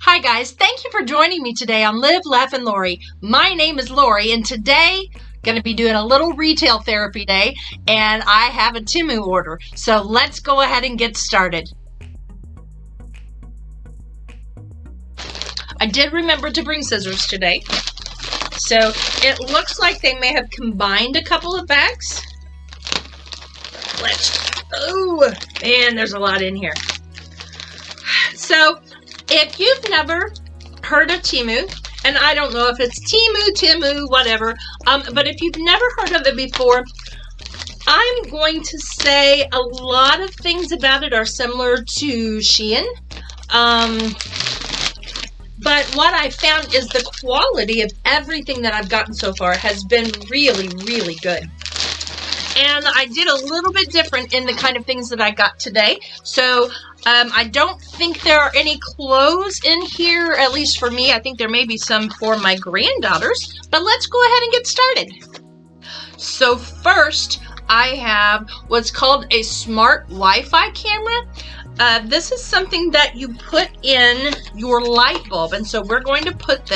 Hi guys, thank you for joining me today on Live, Laugh, and Lori. My name is Lori, and today going to be doing a little retail therapy day, and I have a TEMU order. So let's go ahead and get started. I did remember to bring scissors today. So it looks like they may have combined a couple of bags. Oh man, there's a lot in here. So if you've never heard of TEMU, and I don't know if it's TEMU, whatever, but if you've never heard of it before, I'm going to say a lot of things about it are similar to Shein. But what I found is the quality of everything that I've gotten so far has been really, really good. And I did a little bit different in the kind of things that I got today. So I don't think there are any clothes in here, at least for me. I think there may be some for my granddaughters. But let's go ahead and get started. So first, I have what's called a smart Wi-Fi camera. This is something that you put in your light bulb. And so we're going to put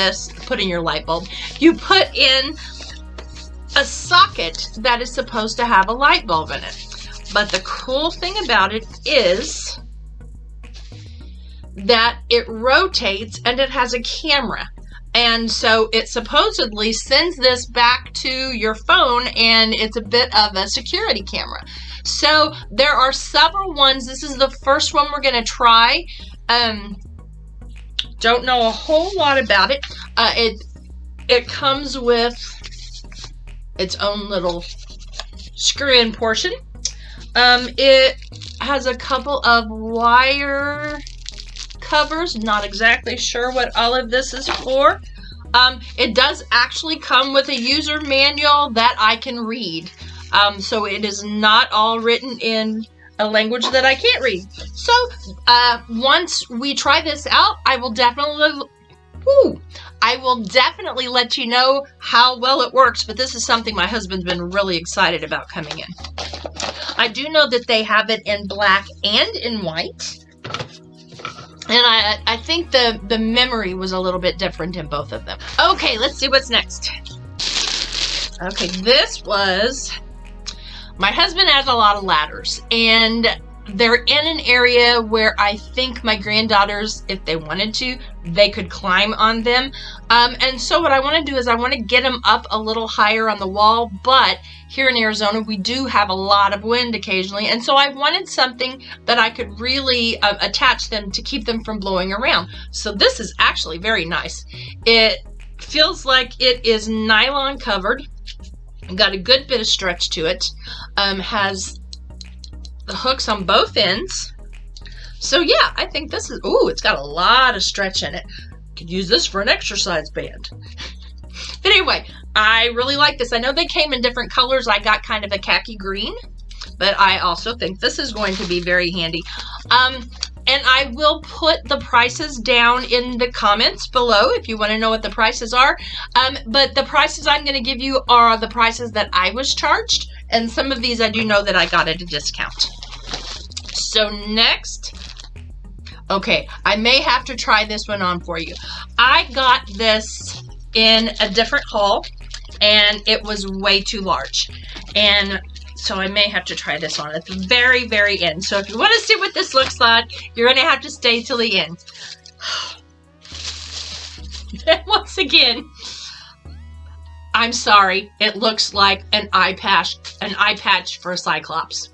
in your light bulb. You put in a socket that is supposed to have a light bulb in it. But the cool thing about it is that it rotates and it has a camera. And so it supposedly sends this back to your phone, and it's a bit of a security camera. So there are several ones. This is the first one we're going to try. Don't know a whole lot about it. It comes with its own little screw-in portion. It has a couple of wire covers. Not exactly sure what all of this is for. It does actually come with a user manual that I can read. So it is not all written in a language that I can't read. So once we try this out, I will definitely let you know how well it works, but this is something my husband's been really excited about coming in. I do know that they have it in black and in white. And I think the memory was a little bit different in both of them. Okay, let's see what's next. Okay, this was... My husband has a lot of ladders, and they're in an area where I think my granddaughters, if they wanted to, they could climb on them. And so what I want to do is I want to get them up a little higher on the wall, but here in Arizona, we do have a lot of wind occasionally, and so I wanted something that I could really attach them to keep them from blowing around. So this is actually very nice. It feels like it is nylon covered, got a good bit of stretch to it, has the hooks on both ends. So yeah, I think this is, it's got a lot of stretch in it. Could use this for an exercise band. But anyway, I really like this. I know they came in different colors. I got kind of a khaki green, but I also think this is going to be very handy. And I will put the prices down in the comments below if you want to know what the prices are. But the prices I'm going to give you are the prices that I was charged. And some of these I do know that I got at a discount. So next, okay, I may have to try this one on for you. I got this in a different haul, and it was way too large. And so I may have to try this on at the very, very end. So if you want to see what this looks like, you're going to have to stay till the end. And once again, I'm sorry, it looks like an eye patch for a Cyclops.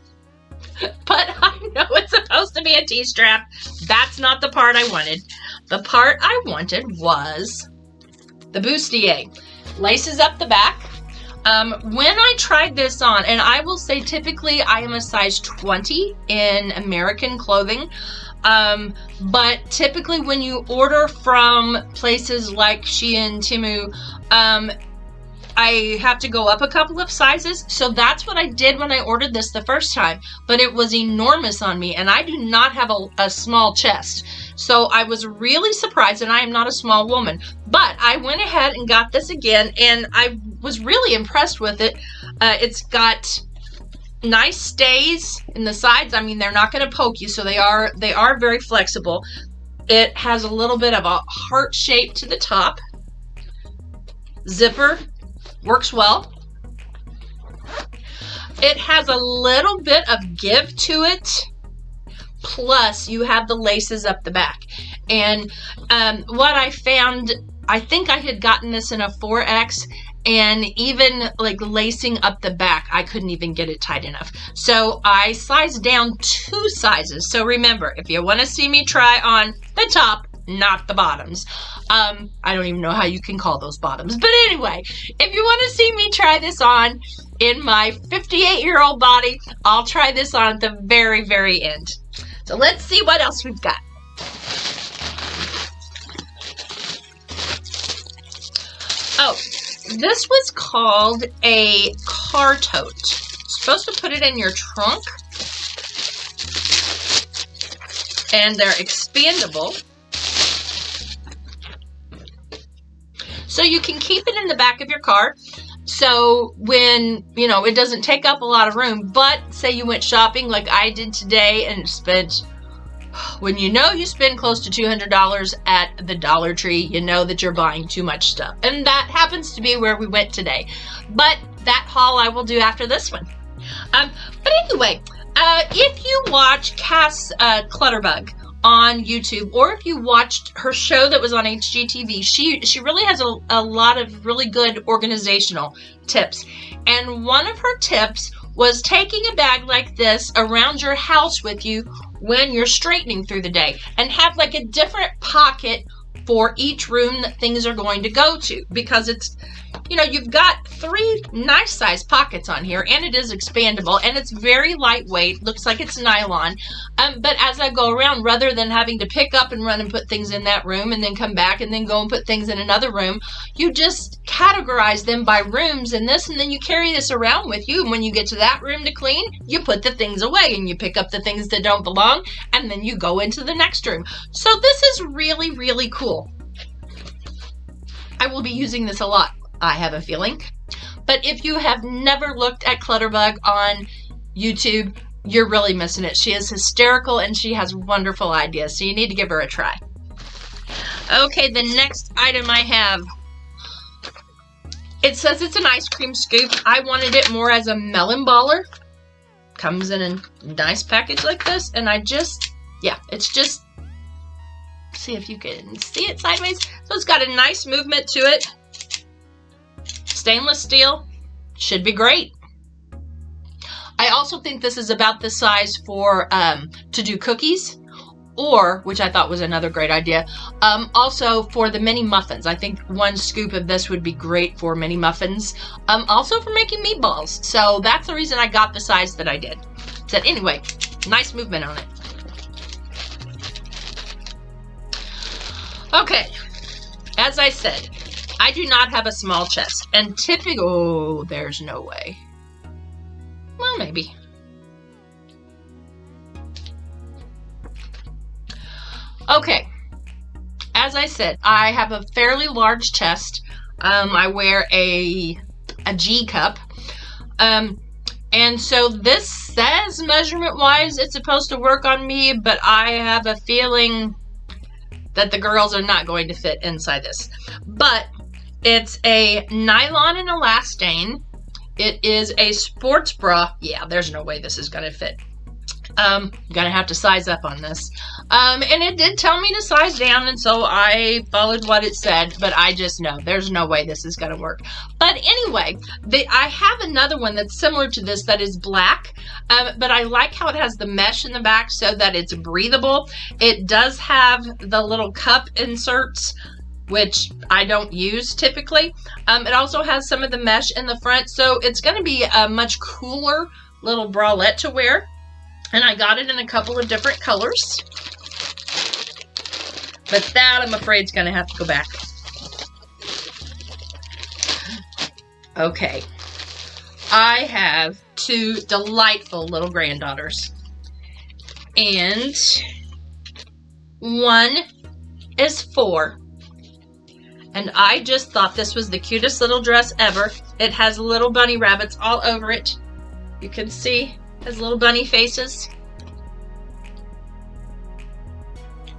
But I know it's supposed to be a T-strap. That's not the part I wanted. The part I wanted was the bustier. Laces up the back. When I tried this on, and I will say typically I am a size 20 in American clothing, but typically when you order from places like Shein, TEMU, I have to go up a couple of sizes. So that's what I did when I ordered this the first time, but it was enormous on me, and I do not have a small chest. So I was really surprised, and I am not a small woman, but I went ahead and got this again, and I was really impressed with it. It's got nice stays in the sides. I mean, they're not going to poke you, so they are very flexible. It has a little bit of a heart shape to the top. Zipper works well. It has a little bit of give to it. Plus, you have the laces up the back. And what I found, I think I had gotten this in a 4X, and even like lacing up the back, I couldn't even get it tight enough. So I sized down 2 sizes. So remember, if you want to see me try on the top, not the bottoms. I don't even know how you can call those bottoms. But anyway, if you want to see me try this on in my 58-year-old body, I'll try this on at the very, very end. So let's see what else we've got. Oh, this was called a car tote. Supposed to put it in your trunk. And they're expandable. So you can keep it in the back of your car. So when, you know, it doesn't take up a lot of room. But say you went shopping like I did today and spent, when you know you spend close to $200 at the Dollar Tree, you know that you're buying too much stuff. And that happens to be where we went today. But that haul I will do after this one. But anyway, if you watch Cass Clutterbug on YouTube, or if you watched her show that was on HGTV, she really has a lot of really good organizational tips. And one of her tips was taking a bag like this around your house with you when you're straightening through the day, and have like a different pocket for each room that things are going to go to, because it's, you know, you've got 3 nice size pockets on here, and it is expandable, and it's very lightweight, looks like it's nylon. But as I go around, rather than having to pick up and run and put things in that room and then come back and then go and put things in another room, you just categorize them by rooms in this, and then you carry this around with you, and when you get to that room to clean, you put the things away and you pick up the things that don't belong, and then you go into the next room. So this is really, really cool. I will be using this a lot, I have a feeling. But if you have never looked at Clutterbug on YouTube, you're really missing it. She is hysterical and she has wonderful ideas, so you need to give her a try. Okay, the next item I have, it says it's an ice cream scoop. I wanted it more as a melon baller. Comes in a nice package like this, and I just, yeah, it's just, see if you can see it sideways. So it's got a nice movement to it. Stainless steel, should be great. I also think this is about the size for to do cookies, or, which I thought was another great idea, also for the mini muffins. I think 1 scoop of this would be great for mini muffins, also for making meatballs. So that's the reason I got the size that I did. So anyway, nice movement on it. Okay, as I said, I do not have a small chest, and typically, oh, there's no way. Well, maybe. Okay, as I said, I have a fairly large chest. I wear a G cup, and so this says measurement-wise it's supposed to work on me, but I have a feeling that the girls are not going to fit inside this. But it's a nylon and elastane. It is a sports bra. Yeah, there's no way this is going to fit. Gonna have to size up on this. And it did tell me to size down, and so I followed what it said, but I just know there's no way this is gonna work. But anyway, I have another one that's similar to this that is black, but I like how it has the mesh in the back so that it's breathable. It does have the little cup inserts, which I don't use typically. It also has some of the mesh in the front, so it's gonna be a much cooler little bralette to wear. And I got it in a couple of different colors. But that, I'm afraid, is going to have to go back. Okay. I have 2 delightful little granddaughters. And one is 4. And I just thought this was the cutest little dress ever. It has little bunny rabbits all over it. You can see. Has little bunny faces.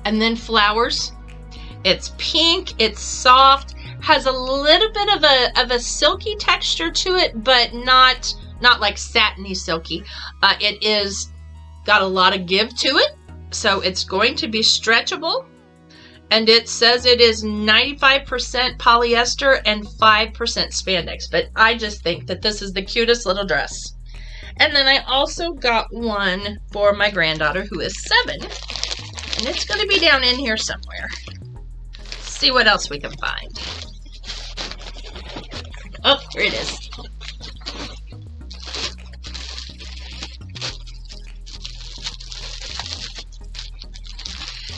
and then flowers. It's pink, it's soft, has a little bit of a silky texture to it, but not like satiny silky. It is got a lot of give to it, so it's going to be stretchable. And it says it is 95% polyester and 5% spandex. But I just think that this is the cutest little dress. And then I also got one for my granddaughter, who is 7. And it's going to be down in here somewhere. Let's see what else we can find. Oh, here it is.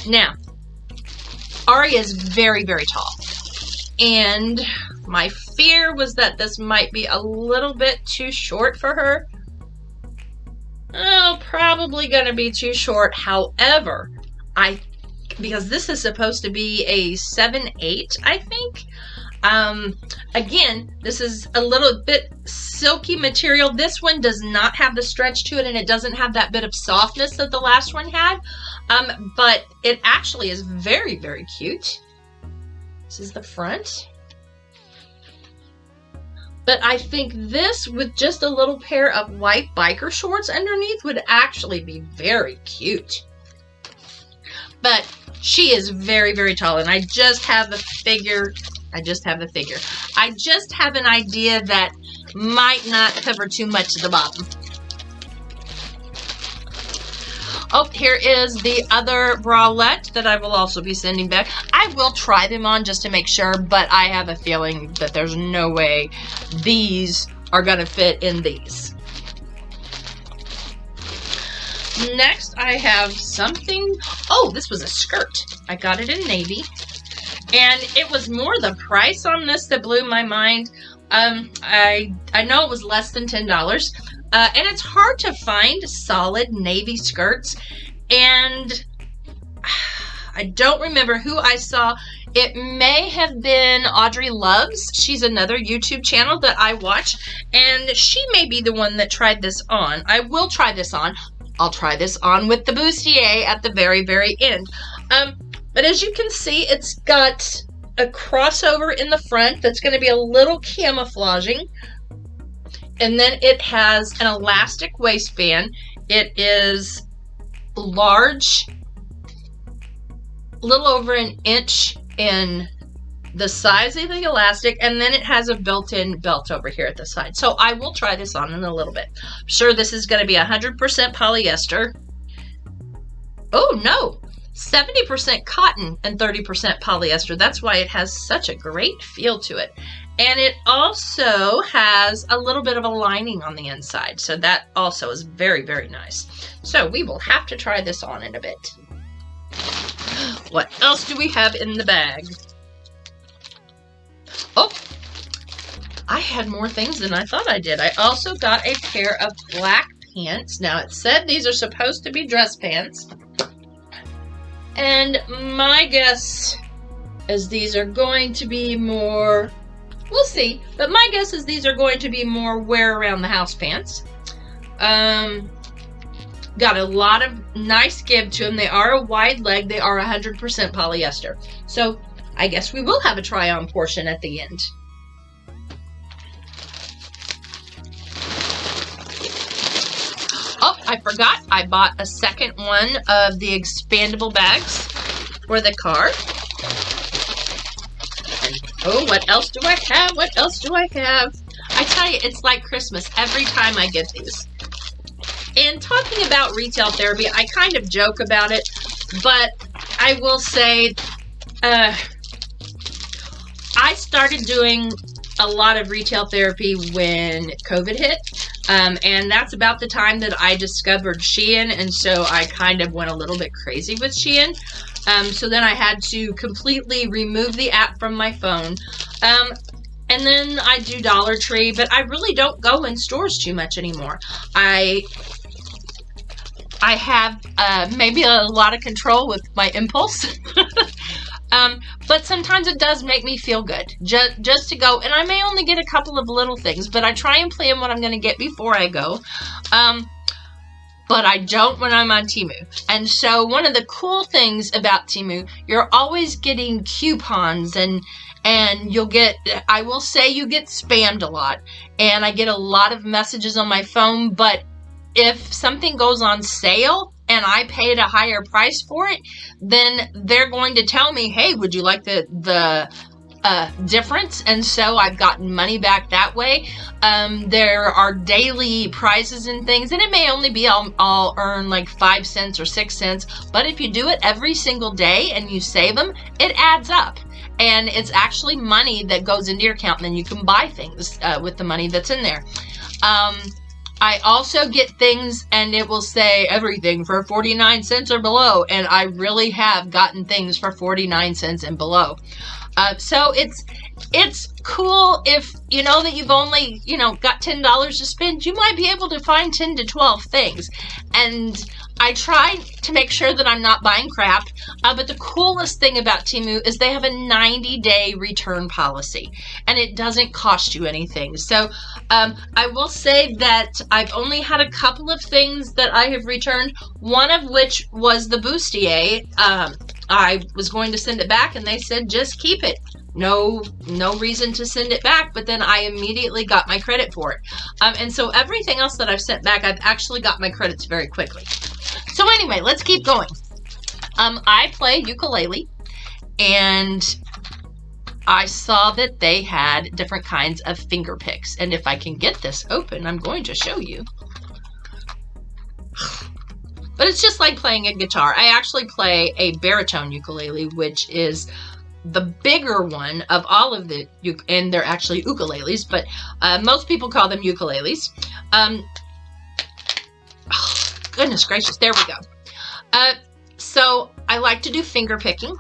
Now, Ari is very, very tall, and my fear was that this might be a little bit too short for her. Oh, probably gonna be too short. However, because this is supposed to be a 7/8, I think. Again, this is a little bit silky material. This one does not have the stretch to it, and it doesn't have that bit of softness that the last one had. But it actually is very, very cute. This is the front. But I think this with just a little pair of white biker shorts underneath would actually be very cute. But she is very, very tall, and I just have a figure. I just have an idea that might not cover too much of the bottom. Oh, here is the other bralette that I will also be sending back. I will try them on just to make sure, but I have a feeling that there's no way these are going to fit in these. Next, I have something. Oh, this was a skirt. I got it in navy. And it was more the price on this that blew my mind. I know it was less than $10. And it's hard to find solid navy skirts. And I don't remember who I saw. It may have been Audrey Loves. She's another YouTube channel that I watch. And she may be the one that tried this on. I will try this on. I'll try this on with the bustier at the very, very end. But as you can see, it's got a crossover in the front that's going to be a little camouflaging. And then it has an elastic waistband. It is large, a little over an inch in the size of the elastic, and then it has a built-in belt over here at the side. So I will try this on in a little bit. I'm sure this is going to be 100% polyester. Oh no, 70% cotton and 30% polyester. That's why it has such a great feel to it. And it also has a little bit of a lining on the inside. So that also is very, very nice. So we will have to try this on in a bit. What else do we have in the bag? Oh, I had more things than I thought I did. I also got a pair of black pants. Now it said these are supposed to be dress pants. And my guess is these are going to be more, we'll see, but my guess is these are going to be more wear around the house pants. Got a lot of nice give to them. They are a wide leg. They are 100% polyester. So I guess we will have a try on portion at the end. Oh, I forgot. I bought a second one of the expandable bags for the car. And, oh, what else do I have? What else do I have? I tell you, it's like Christmas every time I get these. And talking about retail therapy, I kind of joke about it, but I will say, I started doing a lot of retail therapy when COVID hit. And that's about the time that I discovered Shein, and so I kind of went a little bit crazy with Shein. So then I had to completely remove the app from my phone. And then I do Dollar Tree, but I really don't go in stores too much anymore. I have maybe a lot of control with my impulse. But sometimes it does make me feel good just to go, and I may only get a couple of little things, but I try and plan what I'm going to get before I go. but I don't when I'm on TEMU. And so one of the cool things about TEMU, you're always getting coupons, and you'll get, I will say you get spammed a lot, and I get a lot of messages on my phone, but if something goes on sale and I paid a higher price for it, then they're going to tell me, hey, would you like the difference? And so I've gotten money back that way. There are daily prizes and things, and it may only be I'll earn like 5 cents or 6 cents, but if you do it every single day and you save them, it adds up. And it's actually money that goes into your account, and then you can buy things with the money that's in there. I also get things, and it will say everything for 49 cents or below, and I really have gotten things for 49 cents and below. So it's cool if you know that you've only, got $10 to spend. You might be able to find 10 to 12 things. And I try to make sure that I'm not buying crap. But the coolest thing about TEMU is they have a 90-day return policy, and it doesn't cost you anything. So I will say that I've only had a couple of things that I have returned, one of which was the bustier. I was going to send it back, and they said, just keep it. No reason to send it back, but then I immediately got my credit for it. And so everything else that I've sent back, I've actually got my credits very quickly. So anyway, let's keep going. I play ukulele, and I saw that they had different kinds of finger picks. And if I can get this open, I'm going to show you. But it's just like playing a guitar. I actually play a baritone ukulele, which is the bigger one of all of the, and they're actually ukuleles, but most people call them ukuleles. Oh, goodness gracious, there we go. So I like to do finger picking,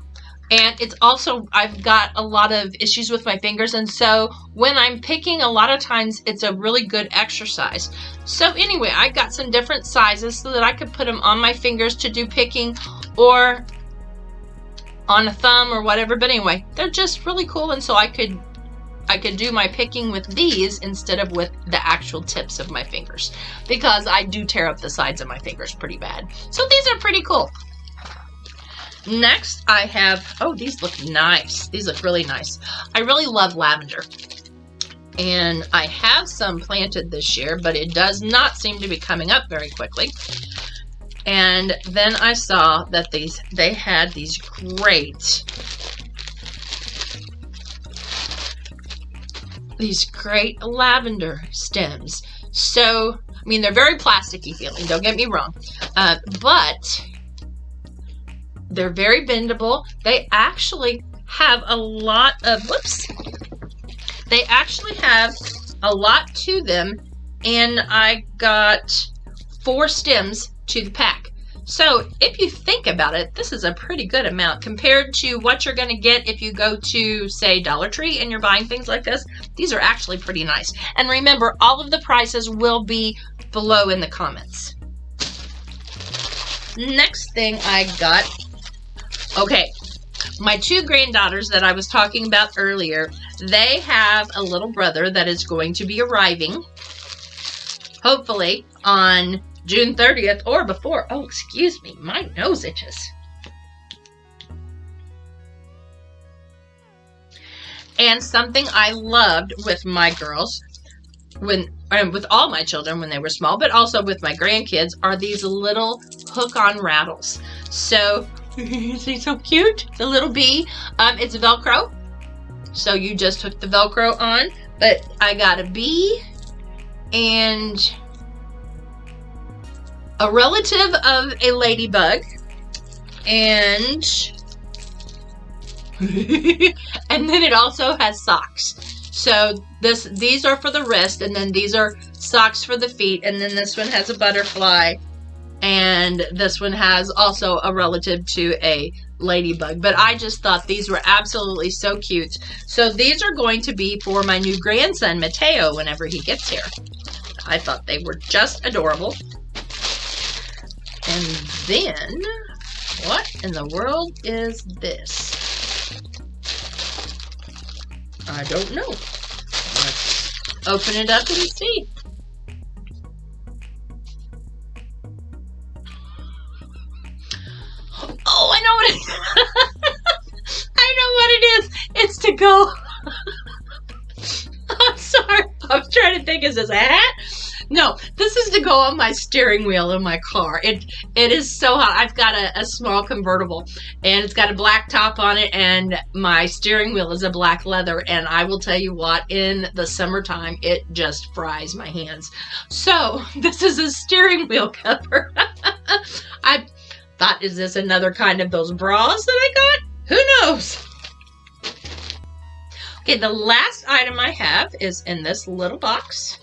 and it's also, I've got a lot of issues with my fingers, and so when I'm picking, a lot of times it's a really good exercise. So anyway, I got some different sizes so that I could put them on my fingers to do picking, or on a thumb or whatever. But anyway, they're just really cool, and so I could do my picking with these instead of with the actual tips of my fingers, because I do tear up the sides of my fingers pretty bad. So these are pretty cool. Next, I have, oh, these look nice. These look really nice. I really love lavender. And I have some planted this year, but it does not seem to be coming up very quickly. And then I saw that they had these great lavender stems. So, I mean, they're very plasticky feeling, don't get me wrong. But they're very bendable. They actually have a lot of, they actually have a lot to them, and I got 4 stems to the pack. So if you think about it, this is a pretty good amount compared to what you're going to get if you go to, say, Dollar Tree and you're buying things like this. These are actually pretty nice. And remember, all of the prices will be below in the comments. Next thing I got, okay, my 2 granddaughters that I was talking about earlier, they have a little brother that is going to be arriving, hopefully, on June 30th or before. Oh, excuse me, my nose itches. And something I loved with my girls, with all my children when they were small, but also with my grandkids, are these little hook-on rattles. So, see, so cute, the little bee. It's Velcro, so you just hook the Velcro on. But I got a bee and a relative of a ladybug, and and then it also has socks. So these are for the wrist, and then these are socks for the feet, and then this one has a butterfly, and this one has also a relative to a ladybug. But I just thought these were absolutely so cute. So these are going to be for my new grandson, Mateo, whenever he gets here. I thought they were just adorable. And then, what in the world is this? I don't know. Let's open it up and see. I know what it is. It's to go. I'm sorry. I'm trying to think, is this a hat? No, this is to go on my steering wheel in my car. It is so hot. I've got a small convertible, and it's got a black top on it, and my steering wheel is a black leather, and I will tell you what, in the summertime, it just fries my hands. So, this is a steering wheel cover. I thought, is this another kind of those bras that I got? Who knows? Okay, the last item I have is in this little box.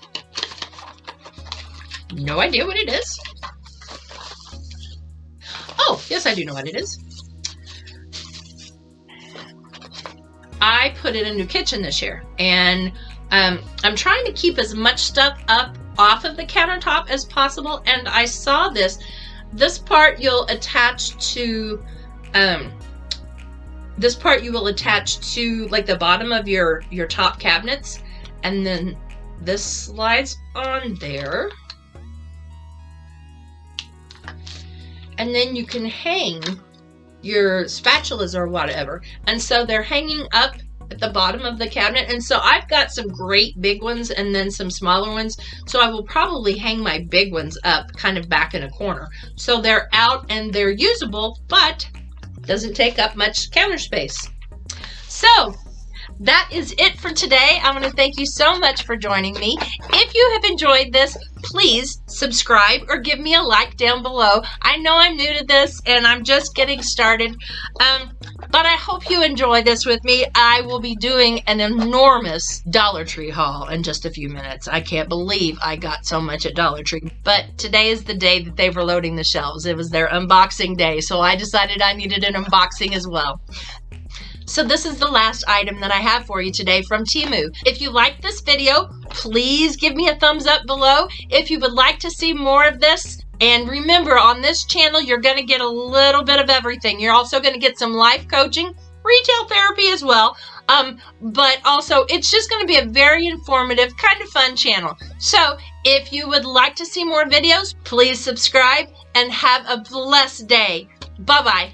No idea what it is. Oh, yes, I do know what it is. I put in a new kitchen this year, and I'm trying to keep as much stuff up off of the countertop as possible, and I saw this. This part you'll attach to, this part you will attach to like the bottom of your top cabinets, and then this slides on there. And then you can hang your spatulas or whatever. And so they're hanging up at the bottom of the cabinet. And so I've got some great big ones and then some smaller ones. So I will probably hang my big ones up kind of back in a corner. So they're out and they're usable, but doesn't take up much counter space. So that is it for today. I want to thank you so much for joining me. If you have enjoyed this, please subscribe or give me a like down below. I know I'm new to this and I'm just getting started, but I hope you enjoy this with me. I will be doing an enormous Dollar Tree haul in just a few minutes. I can't believe I got so much at Dollar Tree, but today is the day that they were loading the shelves. It was their unboxing day, so I decided I needed an unboxing as well. So this is the last item that I have for you today from TEMU. If you like this video, please give me a thumbs up below. If you would like to see more of this, and remember, on this channel, you're going to get a little bit of everything. You're also going to get some life coaching, retail therapy as well, but also it's just going to be a very informative, kind of fun channel. So if you would like to see more videos, please subscribe and have a blessed day. Bye-bye.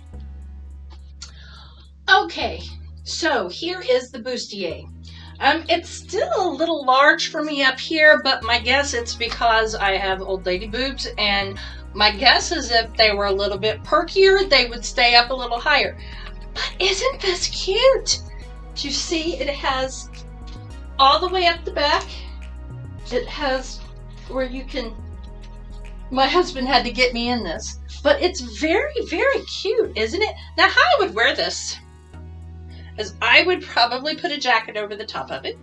Okay, so here is the bustier. It's still a little large for me up here, but my guess it's because I have old lady boobs, and my guess is if they were a little bit perkier, they would stay up a little higher. But isn't this cute? Do you see it has all the way up the back? It has where you can, my husband had to get me in this, but it's very, very cute, isn't it? Now how I would wear this is I would probably put a jacket over the top of it.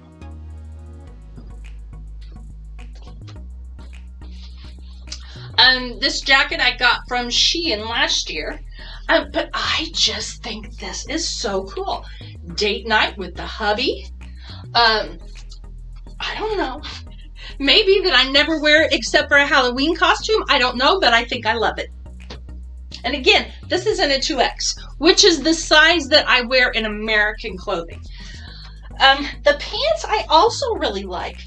This jacket I got from Shein last year, but I just think this is so cool. Date night with the hubby. I don't know. Maybe that I never wear it except for a Halloween costume. I don't know, but I think I love it. And again, this is in a 2X, which is the size that I wear in American clothing. The pants I also really like.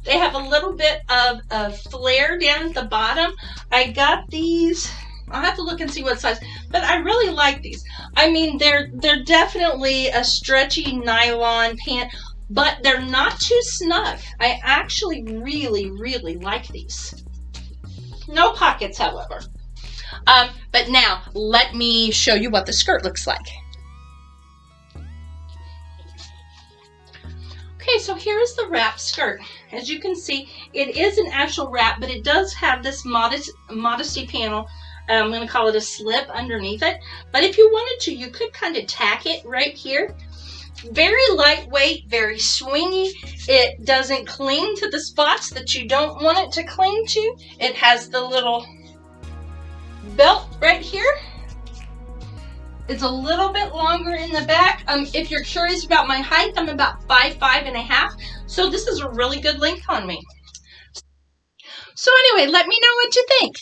They have a little bit of flare down at the bottom. I got these. I'll have to look and see what size, but I really like these. I mean, they're definitely a stretchy nylon pant, but they're not too snug. I actually really, really like these. No pockets, however. But now, let me show you what the skirt looks like. Okay, so here is the wrap skirt. As you can see, it is an actual wrap, but it does have this modesty panel. I'm going to call it a slip underneath it. But if you wanted to, you could kind of tack it right here. Very lightweight, very swingy. It doesn't cling to the spots that you don't want it to cling to. It has the little belt right here. It's a little bit longer in the back. If you're curious about my height, I'm about 5'5.5", so this is a really good length on me. So anyway, let me know what you think.